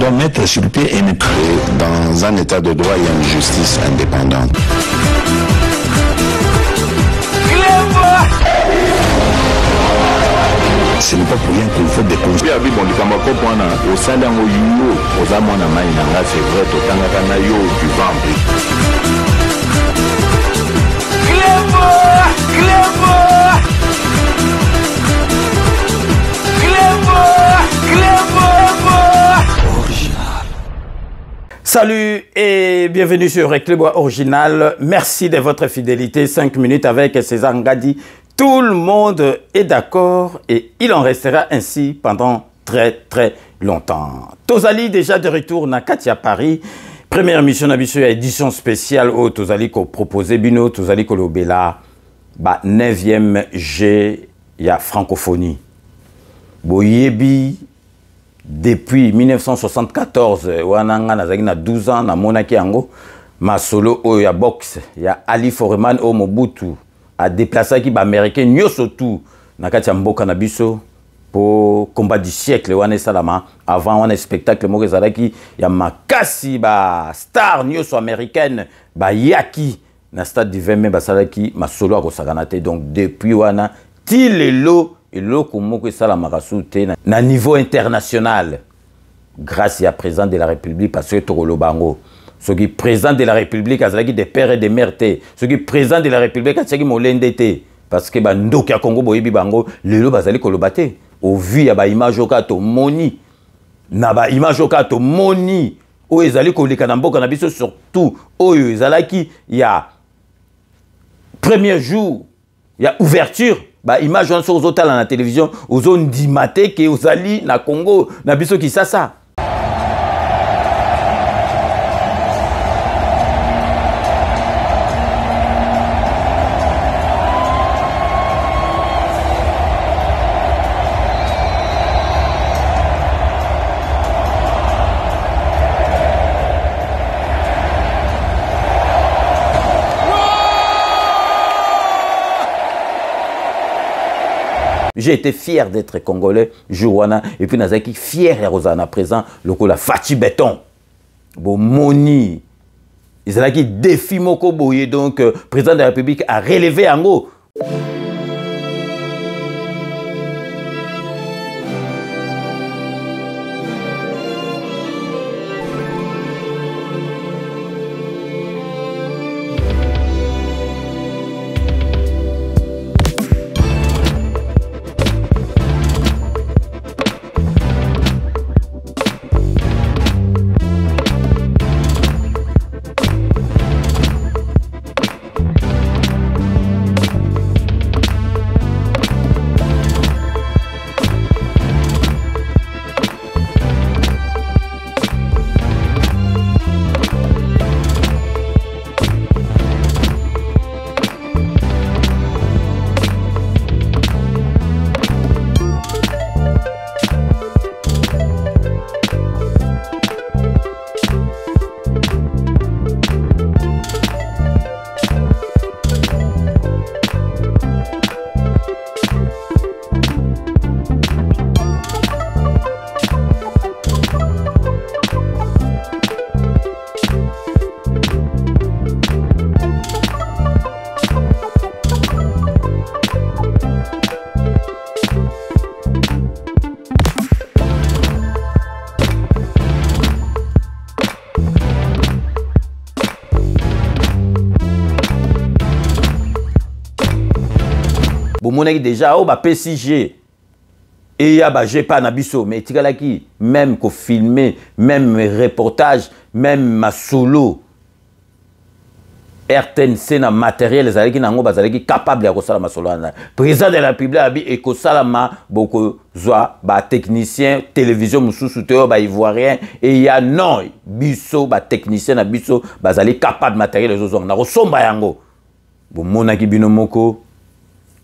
doit mettre sur pied et dans un état de droit, il y a une justice indépendante. Ce n'est pas pour rien qu'il faut des conseils. Salut et bienvenue sur Reclebois Original. Merci de votre fidélité. 5 minutes avec César Ngadi. Tout le monde est d'accord et il en restera ainsi pendant très longtemps. Tozali déjà de retour na Katia Paris. Première mission d'habitude édition spéciale au Tozali ko proposé bino Tozali ko lobela ba 9e G ya francophonie. Boyebi depuis 1974 wananga nazaki na 12 ans na monaki yango ma solo o ya boxe ya Ali Foreman o Mobutu a déplacé qui ba américain nyoso tout na kati ya mboka na biso pour combat du siècle wana salama avant un spectacle mo ezalaki ya makasi ba star nyoso américaine ba yaki na stade du 20 mai ba salaki ma solo ko saganate. Donc depuis wana tilelo et loko moko salama kasute na niveau international grâce à président de la République parce que tokolo bango ce qui président de la République azalaki des pères et des mères ce qui président de la République azalaki molende parce que bandoki ya Congo boyebi bango lelo bazali kolobate au vu ya ba image okato moni na ba image okato moni o ezali koleka na mboka na biso surtout oyo ezalaki ya premier jour ya ouverture ba image on sur hôtel à la télévision aux zones dimate que ozali na Congo na biso Kinshasa. J'ai été fier d'être congolais, Jouana, et puis Nazaki fier et Rosana présent, le coup la Fati Béton, bon Moni, Izalaki défi Moko Boye, donc président de la République a relevé en haut. Monaki déjà au ba PCG et ya ba j'ai pas nabiso mais tikalaki même ko filmer même reportage même ma solo RTNC na matériel ezalaki nango bazalaki capable ya kosala ma solo na président de la République abi et kosala ma boko zwa ba technicien télévision mususu te ba ivoirien et ya non biso ba technicien na biso bazali capable matériel ezozo na kosomba yango bo monaki bino moko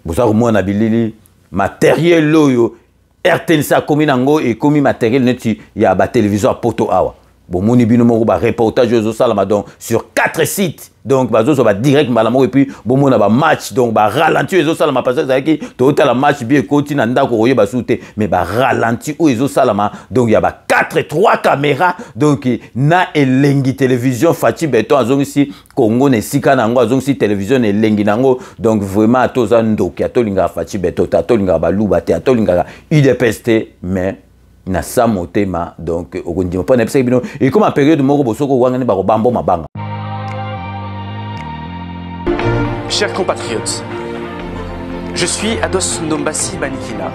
Bozaro mwana bilili matériel loyo RTNC a commis nango et commis matériel neti ya ba télévision poto awa bon moni bino moko ba reportage aux salama donc sur 4 sites donc bazo so ba direct malamo et puis bon mona ba match donc ba ralenti aux salama parce que ça qui total la match bien côté na ndako koye ba souté mais ba ralenti aux salama donc il y a ba 3 caméras donc na elengi télévision Fati Beton azongi si Congo ne sika nango azongi si télévision elengi nango donc vraiment toza ndoki atolinga Fati Beton atolinga ba luba te atolinga UDPST mais na sa motema donc okondima pas na pesa bino et comme en période moko bosoko wangani ba bambo mabanga. Chers compatriotes, je suis Ados Ndombasi Banikina,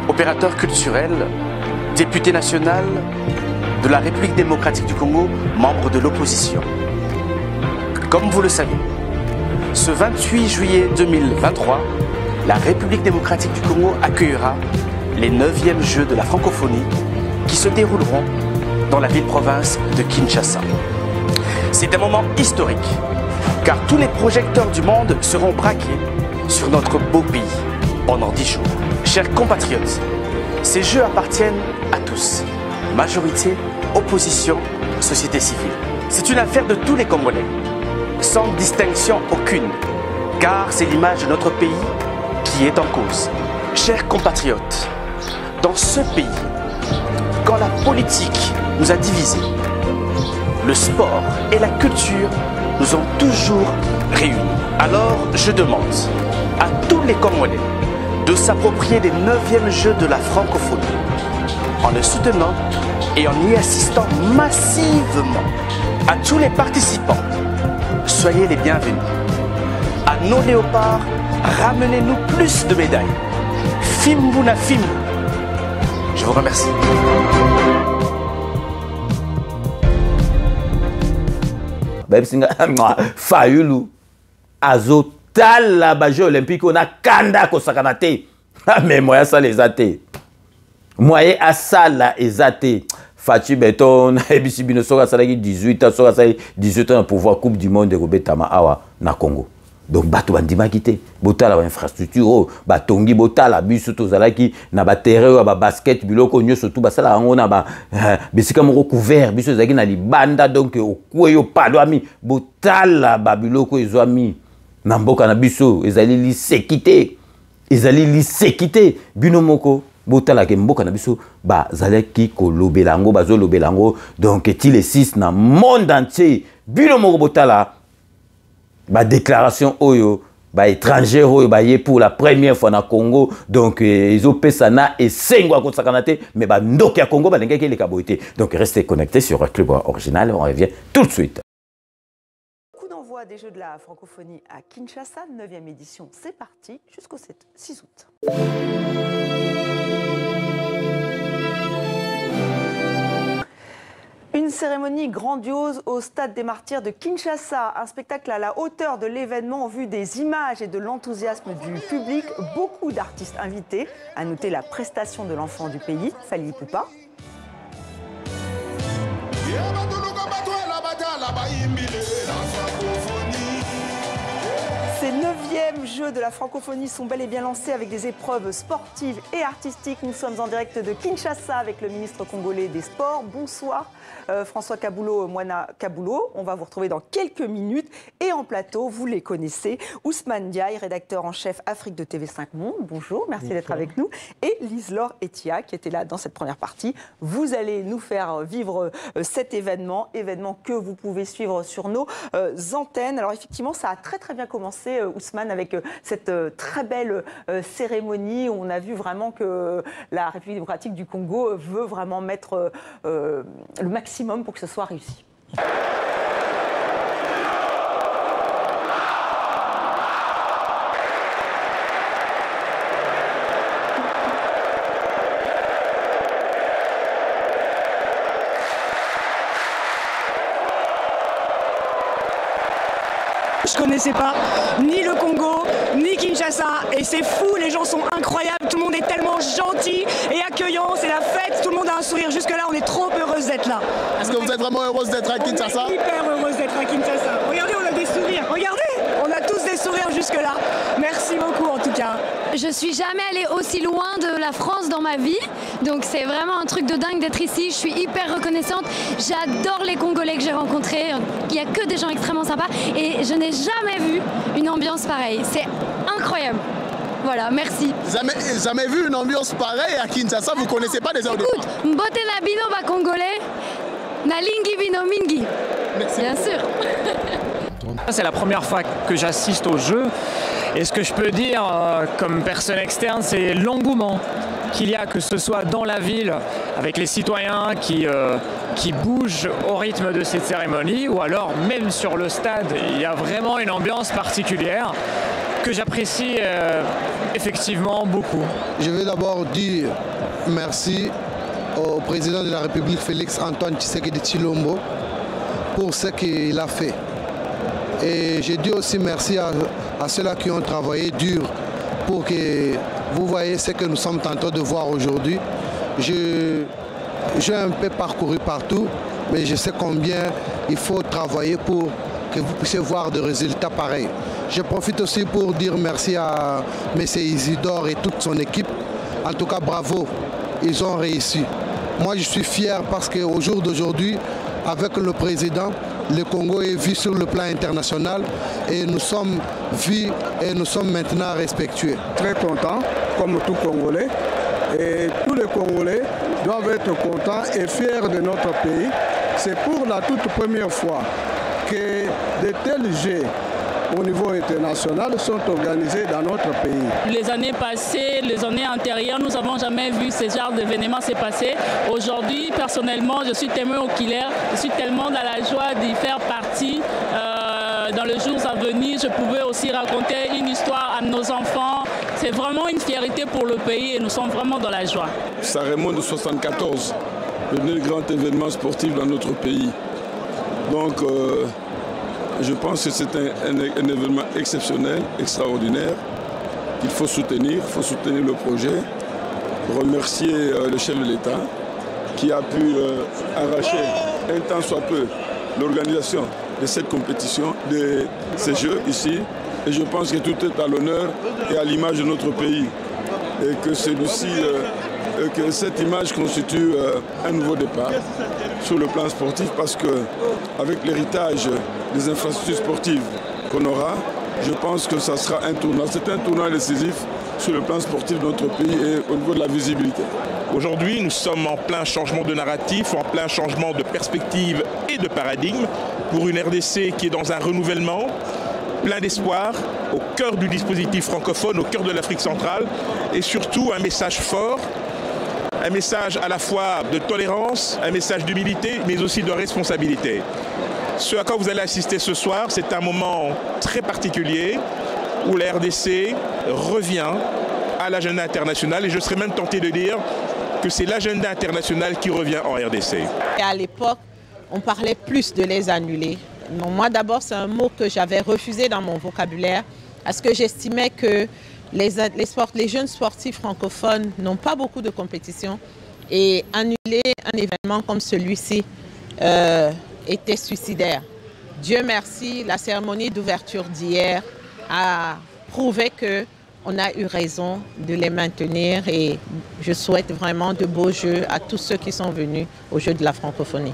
opérateur culturel, député national de la République démocratique du Congo, membre de l'opposition. Comme vous le savez, ce 28 juillet 2023, la République démocratique du Congo accueillera les 9e Jeux de la francophonie qui se dérouleront dans la ville-province de Kinshasa. C'est un moment historique, car tous les projecteurs du monde seront braqués sur notre beau pays pendant 10 jours. Chers compatriotes, ces Jeux appartiennent à tous, majorité, opposition, société civile. C'est une affaire de tous les Congolais, sans distinction aucune, car c'est l'image de notre pays qui est en cause. Chers compatriotes, dans ce pays, quand la politique nous a divisés, le sport et la culture nous ont toujours réunis. Alors je demande à tous les Congolais de s'approprier les 9e Jeux de la francophonie en les soutenant et en y assistant massivement. À tous les participants, soyez les bienvenus. À nos léopards, ramenez-nous plus de médailles. Fimbuna Fimbu. Je vous remercie. Fayulu azotala baje olympique on a kanda ko sakanate mais moi ça les athées moyen à ça là ezate Fati Beton ebisi bino soka salaki 18 ans soka salaki 18 ans pour pouvoir coupe du monde de Robetama awa na Congo donc bato bandima kité botala ba infrastructure oh batongi botala biso tozalaki na ba terrain ba basket biloko nyoso tout basala yango na ba besika moko couvert biso zaki na libanda donc okweyo pado ami botala ba biloko ezwami na mboka na biso ezali li sécurité bino moko botala ke mboka na biso ba zalaki ko lobelango bazo lobelango donc ti les 6 na monde entier bino moko botala ba déclaration oyo ba étranger oyo ba yé pour la première fois na Congo donc ils ont pesa na et sengo ko sakanate mais ba ndoki ya Congo ba ndenge les kaboité donc restez connectés sur Club Original on revient tout de suite. Coup d'envoi des Jeux de la francophonie à Kinshasa, 9e édition, c'est parti jusqu'au 6 août. Une cérémonie grandiose au Stade des Martyrs de Kinshasa. Un spectacle à la hauteur de l'événement, vu des images et de l'enthousiasme du public. Beaucoup d'artistes invités. À noter la prestation de l'enfant du pays, Fally Ipupa. Ces 9e Jeux de la francophonie sont bel et bien lancés avec des épreuves sportives et artistiques. Nous sommes en direct de Kinshasa avec le ministre congolais des Sports. Bonsoir François Kaboulo, Moana Kaboulo. On va vous retrouver dans quelques minutes. Et en plateau, vous les connaissez, Ousmane Diaye, rédacteur en chef Afrique de TV5 Monde. Bonjour, merci d'être avec nous. Et Lise-Laure Etia qui était là dans cette première partie. Vous allez nous faire vivre cet événement que vous pouvez suivre sur nos antennes. Alors effectivement, ça a très bien commencé, Ousmane, avec cette très belle cérémonie où on a vu vraiment que la République démocratique du Congo veut vraiment mettre le maximum pour que ce soit réussi. Je connaissais pas ni le Congo, ni Kinshasa, et c'est fou, les gens sont incroyables, tout le monde est tellement gentil et accueillant, c'est la fête, tout le monde a un sourire, jusque là on est trop heureuse d'être là. Est-ce que vous êtes vraiment heureuse d'être à Kinshasa? On est hyper heureuse d'être à Kinshasa. Regardez, on a des sourires, regardez, on a tous des sourires jusque là. Merci beaucoup en tout cas. je suis jamais allée aussi loin de la France dans ma vie, donc c'est vraiment un truc de dingue d'être ici. Je suis hyper reconnaissante. J'adore les Congolais que j'ai rencontrés. Il n'y a que des gens extrêmement sympas et je n'ai jamais vu une ambiance pareille. C'est incroyable. Voilà, merci. Jamais vu une ambiance pareille à Kinshasa, vous connaissez pas des ordres. Écoute, mbote na bino ba Congolais, na lingi bino mingi. Merci. Bien sûr. C'est la première fois que j'assiste au jeu et ce que je peux dire comme personne externe, c'est l'engouement qu'il y a, que ce soit dans la ville avec les citoyens qui bougent au rythme de cette cérémonie ou alors même sur le stade. Il y a vraiment une ambiance particulière que j'apprécie effectivement beaucoup. Je vais d'abord dire merci au président de la République Félix Antoine Tshisekedi Tshilombo pour ce qu'il a fait. Et je dis aussi merci à ceux-là qui ont travaillé dur pour que vous voyez ce que nous sommes en train de voir aujourd'hui. J'ai un peu parcouru partout, mais je sais combien il faut travailler pour que vous puissiez voir des résultats pareils. Je profite aussi pour dire merci à M. Isidore et toute son équipe. En tout cas, bravo, ils ont réussi. Moi, je suis fier parce qu'au jour d'aujourd'hui, avec le président, le Congo est vu sur le plan international et nous sommes vus et nous sommes maintenant respectueux. Très content, comme tout Congolais. Et tous les Congolais doivent être contents et fiers de notre pays. C'est pour la toute première fois que de tels jeux au niveau international sont organisés dans notre pays. Les années passées, les années antérieures, nous n'avons jamais vu ce genre d'événement se passer. Aujourd'hui, personnellement, je suis témoin oculaire. Je suis tellement dans la joie d'y faire partie. Dans les jours à venir, je pouvais aussi raconter une histoire à nos enfants. C'est vraiment une fierté pour le pays et nous sommes vraiment dans la joie. Ça remonte de 1974, le dernier grand événement sportif dans notre pays. Donc, je pense que c'est un événement exceptionnel, extraordinaire, qu'il faut soutenir le projet, remercier le chef de l'État qui a pu arracher un tant soit peu l'organisation de cette compétition, de ces Jeux ici. Et je pense que tout est à l'honneur et à l'image de notre pays. Et que que cette image constitue un nouveau départ sur le plan sportif parce qu'avec l'héritage des infrastructures sportives qu'on aura, je pense que ça sera un tournant. C'est un tournant décisif sur le plan sportif de notre pays et au niveau de la visibilité. Aujourd'hui, nous sommes en plein changement de narratif, en plein changement de perspective et de paradigme pour une RDC qui est dans un renouvellement plein d'espoir, au cœur du dispositif francophone, au cœur de l'Afrique centrale et surtout un message fort, un message à la fois de tolérance, un message d'humilité mais aussi de responsabilité. Ce à quoi vous allez assister ce soir, c'est un moment très particulier où la RDC revient à l'agenda international et je serais même tenté de dire que c'est l'agenda international qui revient en RDC. Et à l'époque, on parlait plus de les annuler. Non, moi d'abord, c'est un mot que j'avais refusé dans mon vocabulaire parce que j'estimais que les jeunes sportifs francophones n'ont pas beaucoup de compétition et annuler un événement comme celui-ci était suicidaire. Dieu merci, la cérémonie d'ouverture d'hier a prouvé qu'on a eu raison de les maintenir et je souhaite vraiment de beaux jeux à tous ceux qui sont venus aux Jeux de la francophonie.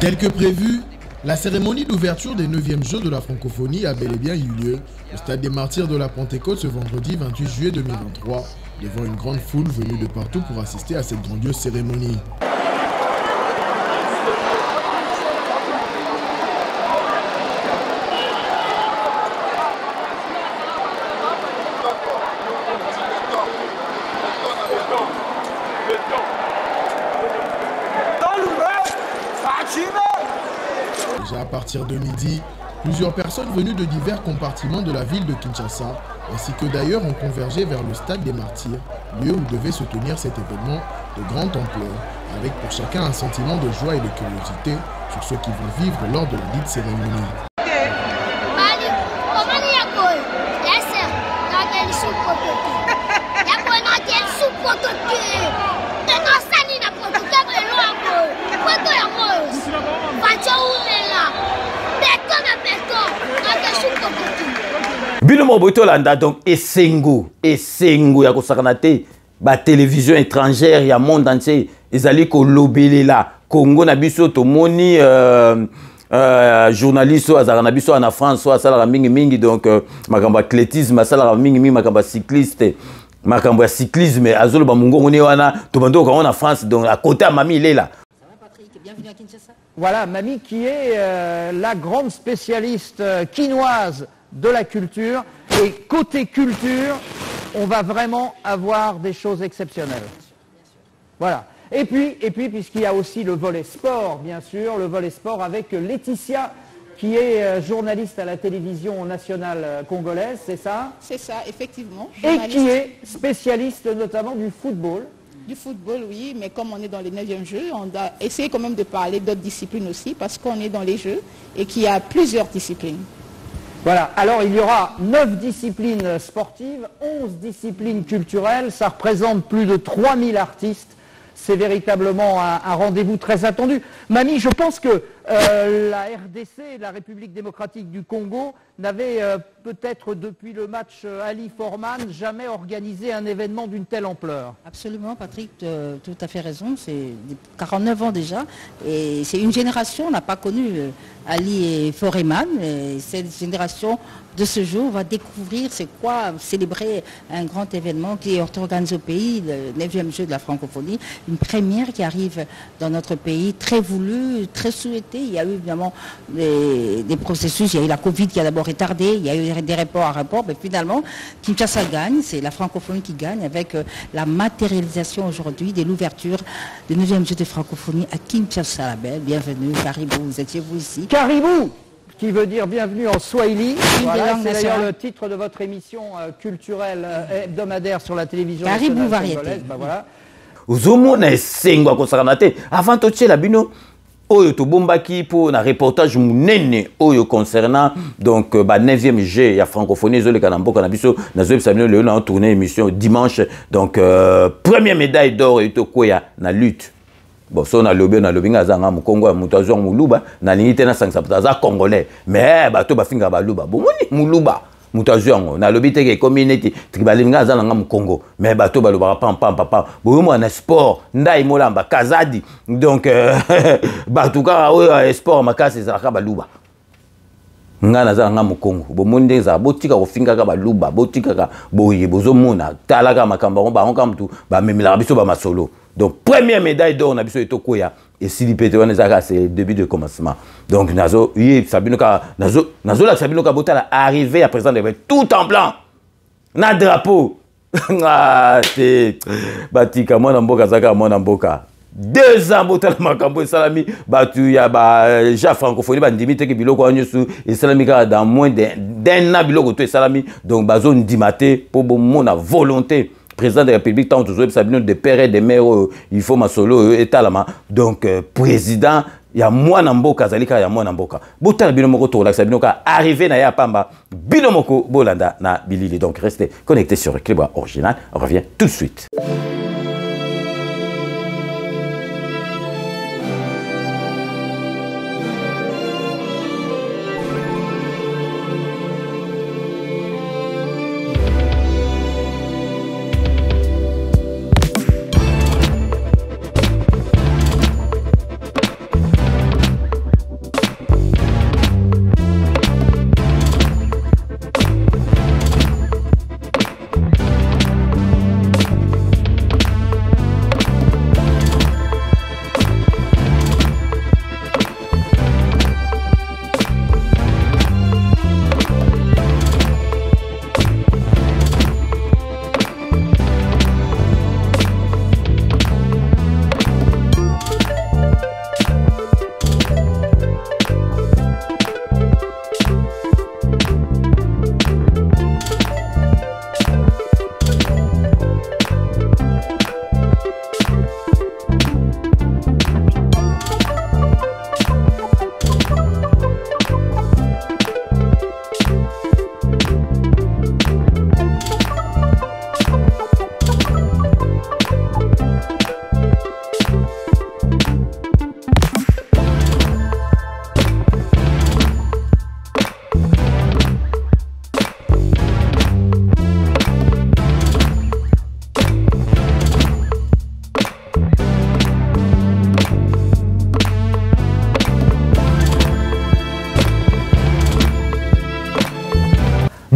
Tel que prévu, la cérémonie d'ouverture des 9e Jeux de la francophonie a bel et bien eu lieu au Stade des Martyrs de la Pentecôte ce vendredi 28 juillet 2023, devant une grande foule venue de partout pour assister à cette grandiose cérémonie. Déjà à partir de midi, plusieurs personnes venues de divers compartiments de la ville de Kinshasa, ainsi que d'ailleurs ont convergé vers le Stade des Martyrs, lieu où devait se tenir cet événement de grande ampleur, avec pour chacun un sentiment de joie et de curiosité sur ce qu'ils vont vivre lors de la dite cérémonie. Bino Moboto Landa, donc, Essengo ya kosakanate, ba télévision étrangère, ya monde entier, ezali ko lobelela, Congo na biso to moni, journaliste, azara biso en France, soit ça la mingi, donc, makamba athlétisme, ça la mingi, makamba cycliste, makamba cyclisme, azolo ba mungo ngone wana, to bando ko en France, donc, à côté à Mami, il est là. Bienvenue à Kinshasa. Voilà, Mami qui est la grande spécialiste quinoise de la culture. Et côté culture, on va vraiment avoir des choses exceptionnelles. Voilà. Et puis puisqu'il y a aussi le volet sport, bien sûr, le volet sport avec Laetitia, qui est journaliste à la télévision nationale congolaise, c'est ça? C'est ça, effectivement. Et qui est spécialiste notamment du football. Du football, oui, mais comme on est dans les 9e jeux, on doit essayer quand même de parler d'autres disciplines aussi, parce qu'on est dans les jeux et qu'il y a plusieurs disciplines. Voilà, alors il y aura 9 disciplines sportives, 11 disciplines culturelles, ça représente plus de 3000 artistes. C'est véritablement un rendez-vous très attendu. Mami, je pense que la RDC, la République démocratique du Congo, n'avait peut-être depuis le match Ali Forman jamais organisé un événement d'une telle ampleur. Absolument, Patrick, tout à fait raison. C'est 49 ans déjà. Et c'est une génération, on n'a pas connu Ali et Foreman. Et cette génération de ce jour va découvrir c'est quoi célébrer un grand événement qui est organisé au pays, le 9e jeu de la francophonie. Une première qui arrive dans notre pays, très voulue, très souhaitée. Il y a eu évidemment des processus, il y a eu la Covid qui a d'abord retardé, il y a eu des reports à report, mais finalement, Kinshasa gagne, c'est la francophonie qui gagne avec la matérialisation aujourd'hui de l'ouverture du 9e jeu de francophonie à Kinshasa. La belle, bienvenue, Caribou, vous étiez vous ici. Caribou, qui veut dire bienvenue en Swahili. Voilà, c'est d'ailleurs le titre de votre émission culturelle hebdomadaire sur la télévision Caribou Variété. Ben voilà. Uzomona Essengo kosakanate, avant de tuer la bino. Oyo to bombaki pour un reportage munene oyo concernant donc 9e G ya francophonie zo le kanamboka na biso na zo bisabino le na tourner émission dimanche donc première médaille d'or et to koya na lutte. Bon so na lobi nga zanga mu Congo mutu azwa muluba na lingite na sangsa za congolais mais bato bafinga baluba bomoni muluba mutazwango na lobi teke community tribalinga za nga mu Congo mais bato baloba pam bomo na sport ndai molamba kazadi donc batuka o sport makasi za ka baluba ngana za nga mu Congo bomonde za botika kofinga ka baluba botika ka boye bozomona talaka makamba ba onka mtu ba memela biso ba masolo. Donc première médaille d'or na biso etokoya et si l'ipétéone c'est le début de commencement. Donc nazo oui sabinoka nazo la sabinoka botala arrivé à présent de tout en blanc. Na drapeau. Ah c'est batika mona mboka zaka mona mboka. 2 ans botala makambo salami batu ya ba ja francophonie ba ndimite ke biloko anyosu et salami ka dans moins d'un an biloko to salami donc bazo ndimate pour bon mona volonté. Président de la République, tant toujours de père et de mère, il faut ma solo et talama. Donc, président, il y a moi Namboka, Zalika, il y a moi Namboka. Boutal Binomoko Tola, Sabinoka, arrivé na Yapamba, Binomoko Bolanda na Bilili. Donc, restez connectés sur le Clébois original. On revient tout de suite.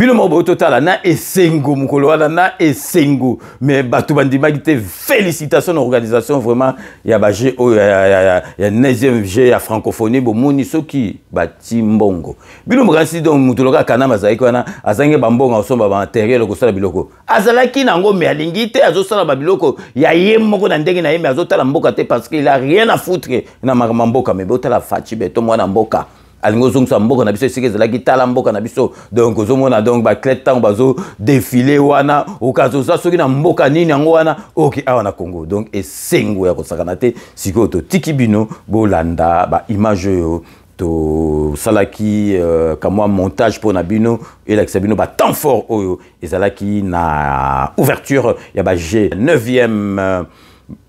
Bino mo total na esengo mukolo wana na esengo mais batu bandimaki te félicitations organisation vraiment ya ba G ya 9e G ya francophonie bo moni soki bati mbongo bino mokansi donc mutoloka kana mazaki wana azange bambonga osomba ba matériel ko sala biloko azalaki nango me alingi te azosala ba biloko ya ye moko na ndenge na ye me azotala mboka te parce qu'il a rien à foutre na mboka me botala fachi beto mwana mboka alingo zongsa mboka na biso sike zelaki tala mboka na biso donc ozomona donc ba cletan bazo défiler wana okazoza soki na mboka nini yango wana oki awa na Congo donc esengo ya kosakana te siko to tikibino bolanda ba image yo to salaki kamwa montage pour na bino et la bino ba temps fort oyo ezalaki na ouverture ya ba G 9e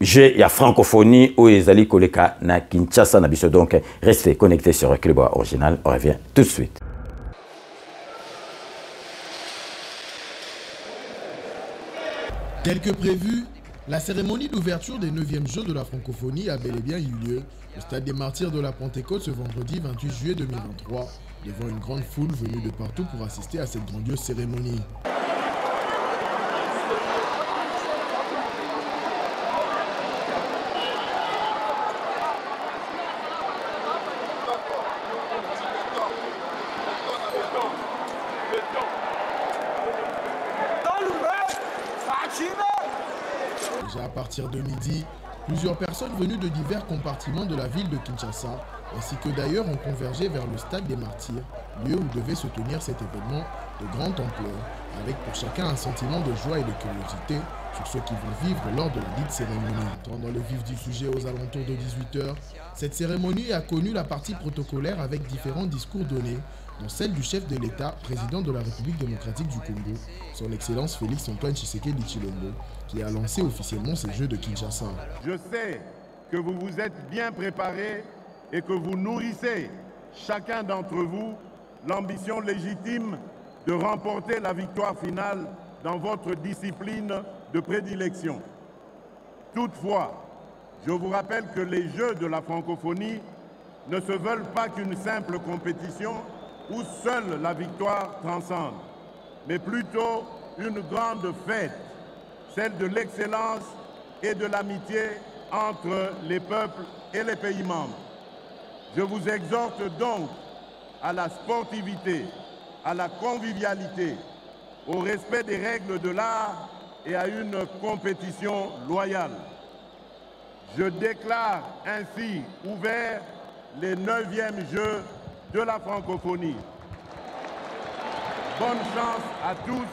G ya francophonie ou ezali koleka na Kinshasa na biso donc restez connectés sur Club Original, on revient tout de suite. Tel que prévu, la cérémonie d'ouverture des 9e Jeux de la francophonie a bel et bien eu lieu au stade des Martyrs de la Pentecôte ce vendredi 28 juillet 2023 devant une grande foule venue de partout pour assister à cette grandiose cérémonie. Déjà à partir de midi, plusieurs personnes venues de divers compartiments de la ville de Kinshasa, ainsi que d'ailleurs ont convergé vers le stade des Martyrs, lieu où devait se tenir cet événement de grande ampleur, avec pour chacun un sentiment de joie et de curiosité sur ce qu'ils vont vivre lors de la dite cérémonie. Entrant dans le vif du sujet aux alentours de 18h, cette cérémonie a connu la partie protocolaire avec différents discours donnés, dont celle du chef de l'État, président de la République démocratique du Congo, son Excellence Félix Antoine Tshisekedi Tshilombo, qui a lancé officiellement ces Jeux de Kinshasa. Je sais que vous vous êtes bien préparés et que vous nourrissez, chacun d'entre vous, l'ambition légitime de remporter la victoire finale dans votre discipline de prédilection. Toutefois, je vous rappelle que les Jeux de la francophonie ne se veulent pas qu'une simple compétition où seule la victoire transcende, mais plutôt une grande fête, celle de l'excellence et de l'amitié entre les peuples et les pays membres. Je vous exhorte donc à la sportivité, à la convivialité, au respect des règles de l'art et à une compétition loyale. Je déclare ainsi ouverts les 9e Jeux de la francophonie. Bonne chance à tous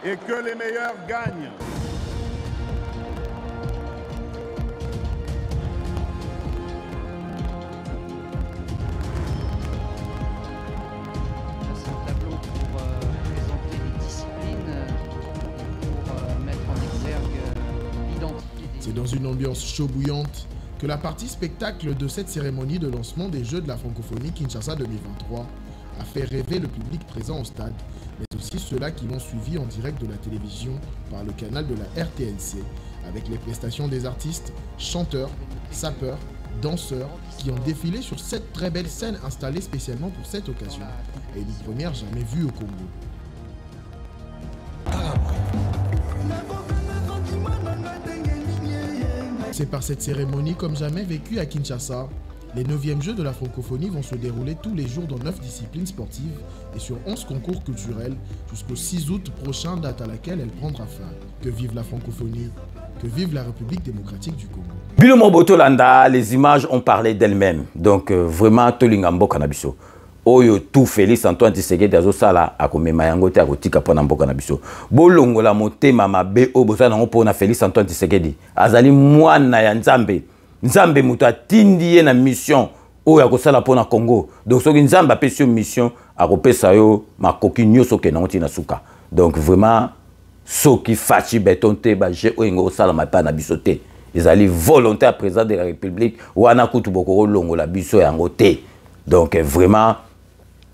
et que les meilleurs gagnent. C'est un tableau pour présenter les disciplines, pour mettre en exergue l'identité. C'est dans une ambiance chaud bouillante que la partie spectacle de cette cérémonie de lancement des Jeux de la francophonie Kinshasa 2023 a fait rêver le public présent au stade, mais aussi ceux-là qui l'ont suivi en direct de la télévision par le canal de la RTNC, avec les prestations des artistes, chanteurs, sapeurs, danseurs, qui ont défilé sur cette très belle scène installée spécialement pour cette occasion, et une première jamais vue au Congo. C'est par cette cérémonie comme jamais vécue à Kinshasa. Les 9e Jeux de la francophonie vont se dérouler tous les jours dans 9 disciplines sportives et sur 11 concours culturels jusqu'au 6 août prochain, date à laquelle elle prendra fin. Que vive la francophonie, que vive la République démocratique du Congo. Bilomo Botolanda, les images ont parlé d'elles-mêmes. Donc vraiment, Tolingambo Kanabiso. Oyo tout Félix Antoine Tshisekedi azosala akomema yango te akotika pona mboka na biso bolongola motema mabe o bosana ngo pona Félix Antoine Tshisekedi azali mwana ya Nzambe Nzambe muto atindi ye na mission oyo akosala pona Congo donc soki Nzambe apesi yo mission akopesa yo makoki nyoso ke na ntina suka donc vraiment soki fachi beton te ba je oyo osala mapa na biso te ezali volontaire président de la République wana kutu boko longola biso yango te donc vraiment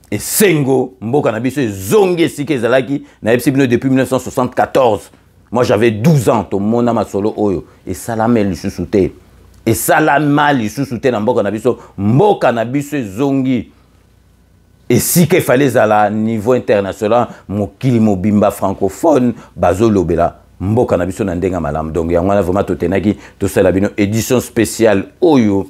et Sengo, mboka na biso zongi esika ezalaki na ebsibino depuis 1974. Moi j'avais 12 ans to mona masolo oyo et salame lisusu te. Et salama lisusu te na mboka na biso zongi Et si qu'il fallait à niveau international, mokili mobimba francophone, bazo lobela, mboka na biso na ndenga malam. Donc ya ngwana vraiment totenaki to sala bino édition spéciale oyo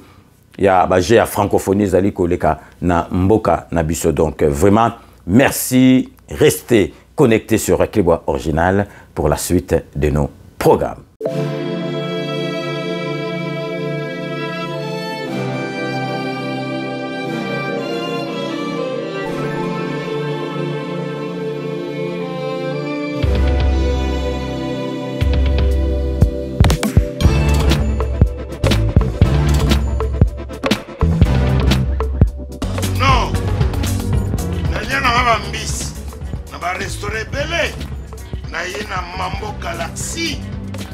ya baje ya francophonie zali koleka na mboka na biso. Donc vraiment merci, restez connectés sur Reclebois Original pour la suite de nos programmes. Mambo Galaxy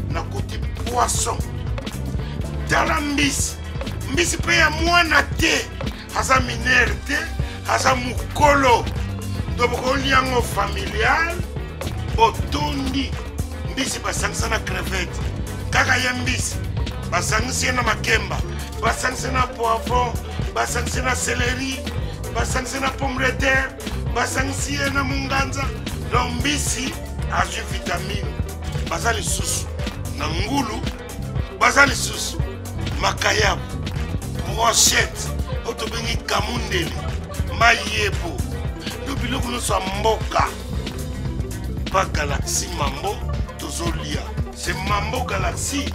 na côté poisson dans la mbisi pe ya mwana te haza minere te haza mukolo ndoboko liango familial botondi mbisi basangisa na crevette kaka ya mbisi basangisa na makemba basangisa na poivron basangisa na céleri basangisa na pomme de terre basangisa na munganza donc mbisi azu vitamine bazali susu na ngulu bazali susu makayabu brochette otobengi kamundeli mayebo lobiloko nyonso ya mboka pa Galaxy Mambo tozolia c'est Mambo Galaxy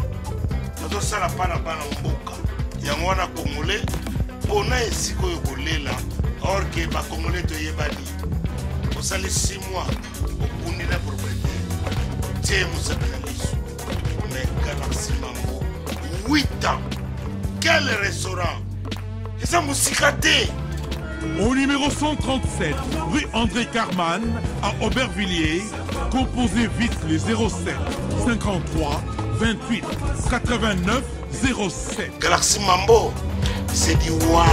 tozosala mpa na bana mboka yango wana congolais mpona esika oyo kolela or ke bacongolais toyebani osali 6 mois okundi na propriété tie mosaka na liso mais Galaxy Mambo 8 ans quel restaurant eza mosika te. Au numéro 137, rue André Carman, à Aubervilliers, composez vite les 07 53 28 89 07. Galaxy Mambo, c'est du wow.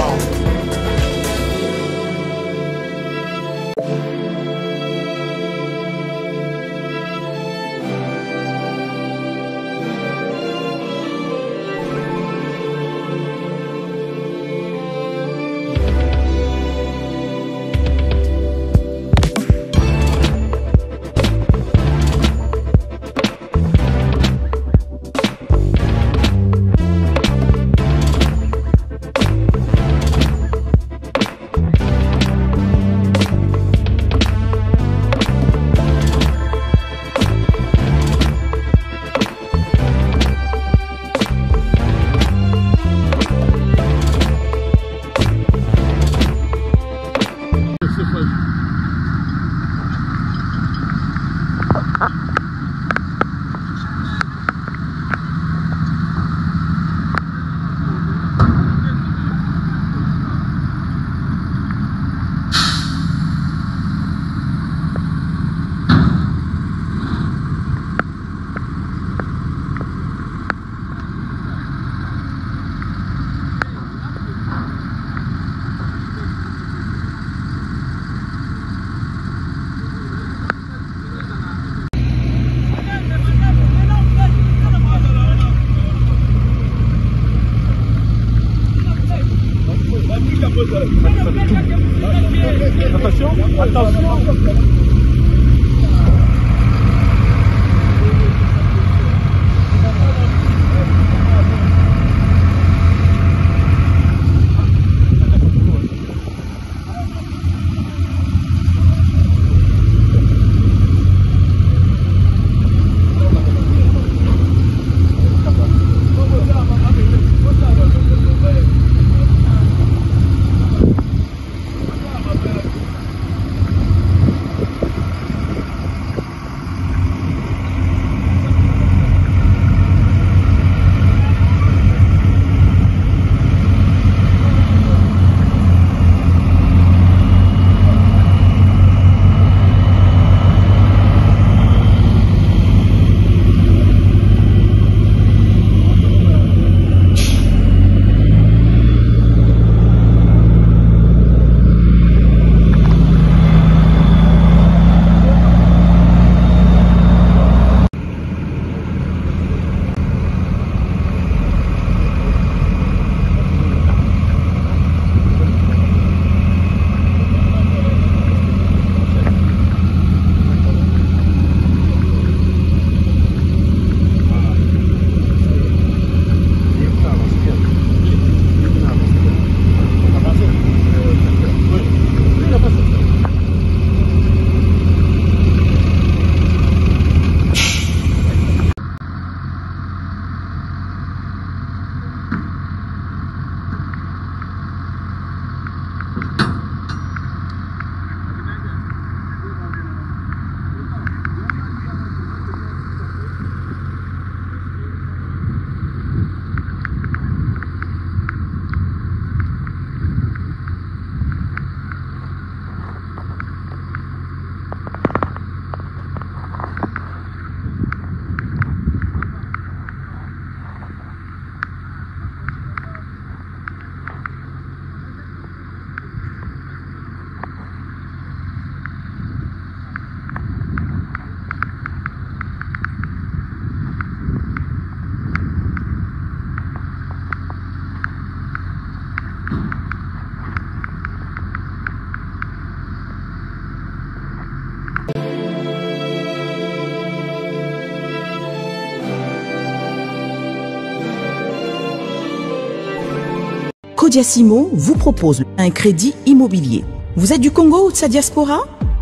Codiasimo vous propose un crédit immobilier. Vous êtes du Congo ou de sa diaspora?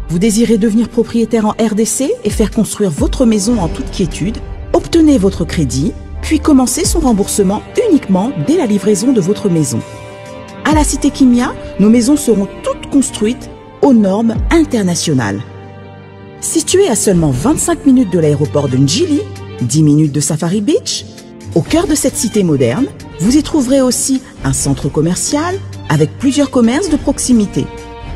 Vous désirez devenir propriétaire en RDC et faire construire votre maison en toute quiétude? Obtenez votre crédit, puis commencez son remboursement uniquement dès la livraison de votre maison. À la Cité Kimia, nos maisons seront toutes construites aux normes internationales. Située à seulement 25 minutes de l'aéroport de Njili, 10 minutes de Safari Beach, au cœur de cette cité moderne, vous y trouverez aussi un centre commercial avec plusieurs commerces de proximité.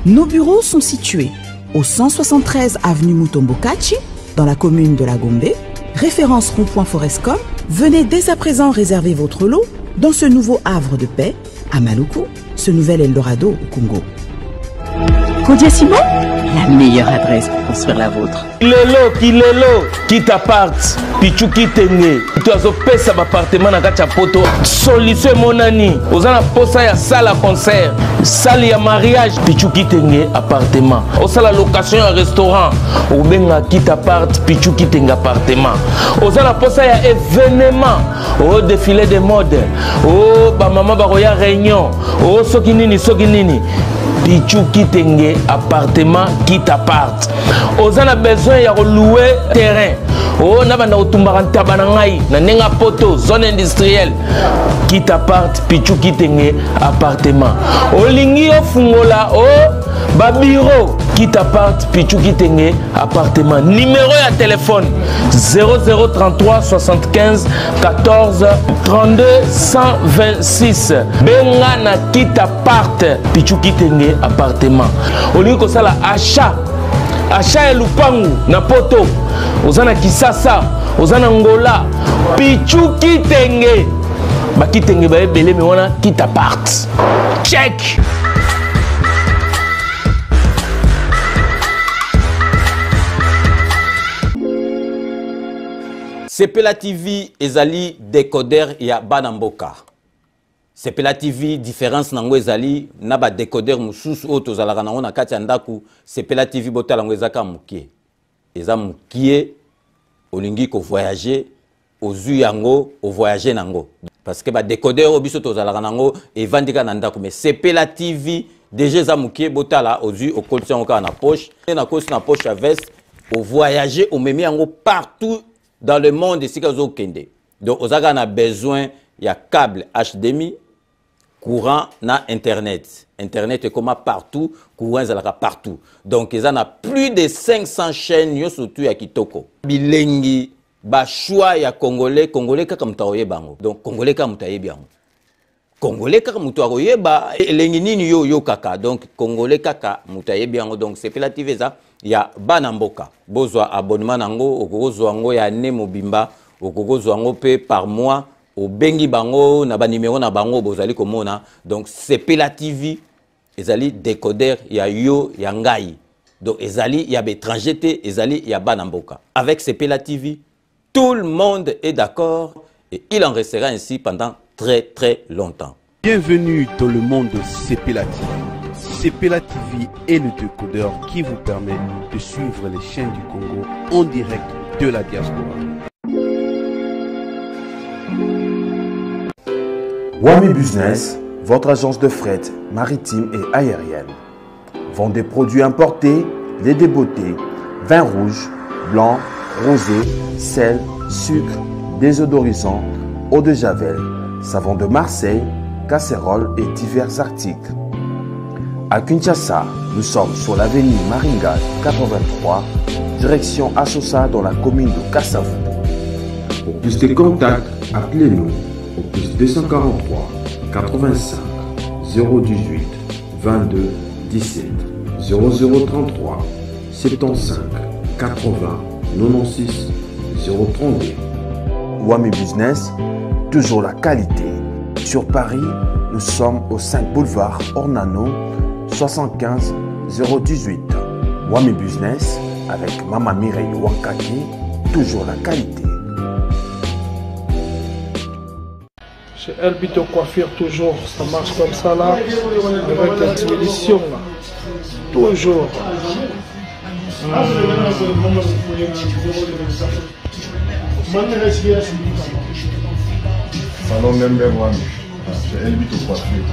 Nos bureaux sont situés au 173 avenue Mutombokachi, dans la commune de La Gombe, référence rond-point Forescom. Venez dès à présent réserver votre lot dans ce nouveau havre de paix à Maluku, ce nouvel Eldorado au Congo. Codiasimo, la meilleure adresse pour construire la vôtre. Kilelo, qui t'apparte, pichu qui t'engue. Tu as opé un appartement dans la poto. Solution mon ami. Aux en posa ya salle à concert, salle ya mariage, pichu qui t'engue appartement. Au salle location à restaurant, au benga qui t'apparte, pichu qui t'engue appartement. Aux en posa ya événement, au défilé de mode, au ba maman baroya réunion, au sokinini. Pichu Kitenge appartement qui t'apparte. Aux en a besoin de louer terrain. Oh, n'a pas de tabanangai, na nenga poto, zone industrielle. Qui t'apparte, Pichu Kitenge appartement. Oh, lingi o fungola, oh, babiro. Qui t'apparte, Pichu Kitenge appartement. Numéro à téléphone 0033 75 14 32 126. Benga na qui t'apparte, Pichu Kitenge appartement. Au lieu que ça la achat et lupangu na poto. Ozana Kisasa, Ozana Ngola, Pichu Kitenge. Ba Kitenge ba ebele mais on a qui t'apparte. Check. Sepela TV ezali décodeur ya Banamboka. Sepela TV différence nango ezali na ba décodeur mususu o tozalaka nango na kati ya ndaku. Sepela TV botala ngo ezaka mukie. Eza mukie olingi ko voyager ozu yango o voyager nango. Parce que ba décodeur obiso tozalaka nango evandika na ndaku mais Sepela TV déjà eza mukie botala ozu o koltia ngo na poche na kosi na poche à veste o voyager o memi yango partout dans le monde ici kazo kende. Donc on a besoin il y a câble HDMI, courant na internet. Internet est comme partout, courant est partout. Donc ils en a plus de 500 chaînes surtout à Kitoko. Bilengi ba choix ya congolais kaka mutaoye bango. Donc congolais kaka mutaye bien. Congolais kaka mutaoye ba elengi nini yo kaka. Donc congolais kaka mutaye bien. Donc c'est Sepela TV ça. Ya Banamboka bozwa abonnement nango okozwa ngo ya ne mobimba okozwa ngo pe par mois au bengi bango na ba numéro na bango bozali komona. Donc Sepela TV ezali décodeur ya yo ya ngai. Donc ezali ya étranger ezali ya Banamboka. Avec Sepela TV tout le monde est d'accord et il en restera ainsi pendant très longtemps. Bienvenue dans le monde de Sepela TV. Sepela TV est le décodeur qui vous permet de suivre les chaînes du Congo en direct de la diaspora. Wami Business, votre agence de fret maritime et aérienne. Vend des produits importés, lait de beauté, vin rouge, blanc, rosé, sel, sucre, désodorisant, eau de javel, savon de Marseille, casseroles et divers articles. À Kinshasa, nous sommes sur l'avenue Maringa 83, direction Assosa dans la commune de Kassavu. Pour plus de contacts, appelez-nous au plus 243 85 018 22 17 0033 75 80 96 032. Wami Business, toujours la qualité. Sur Paris, nous sommes au 5 boulevard Ornano 75 018. Wami Business avec Mama Mireille Wankaki, toujours la qualité. Chez Elbito Coiffure, toujours, ça marche comme ça là, avec la solution là. Toujours. Salon Member Wami, chez Elbito Coiffure.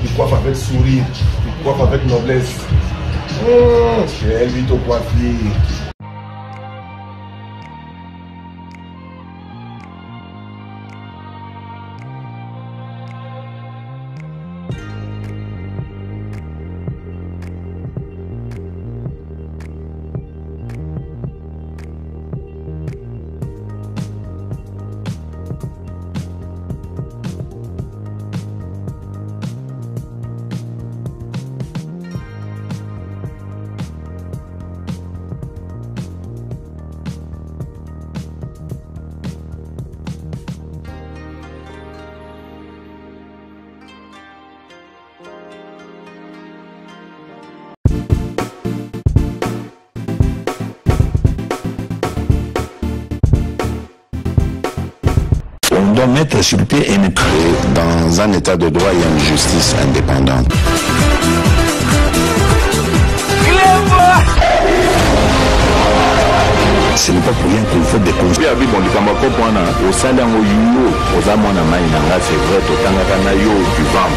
il coiffe avec sourire, il coiffe avec noblesse. C'est Elvito Coiffure. On doit mettre sur pied et mettre dans un état de droit et une justice indépendante. Ce n'est pas pour rien qu'il faut des conflits. Au sein d'un oyo, aux amants à Maïnanga, c'est vrai, au Tangakanayo, du vent.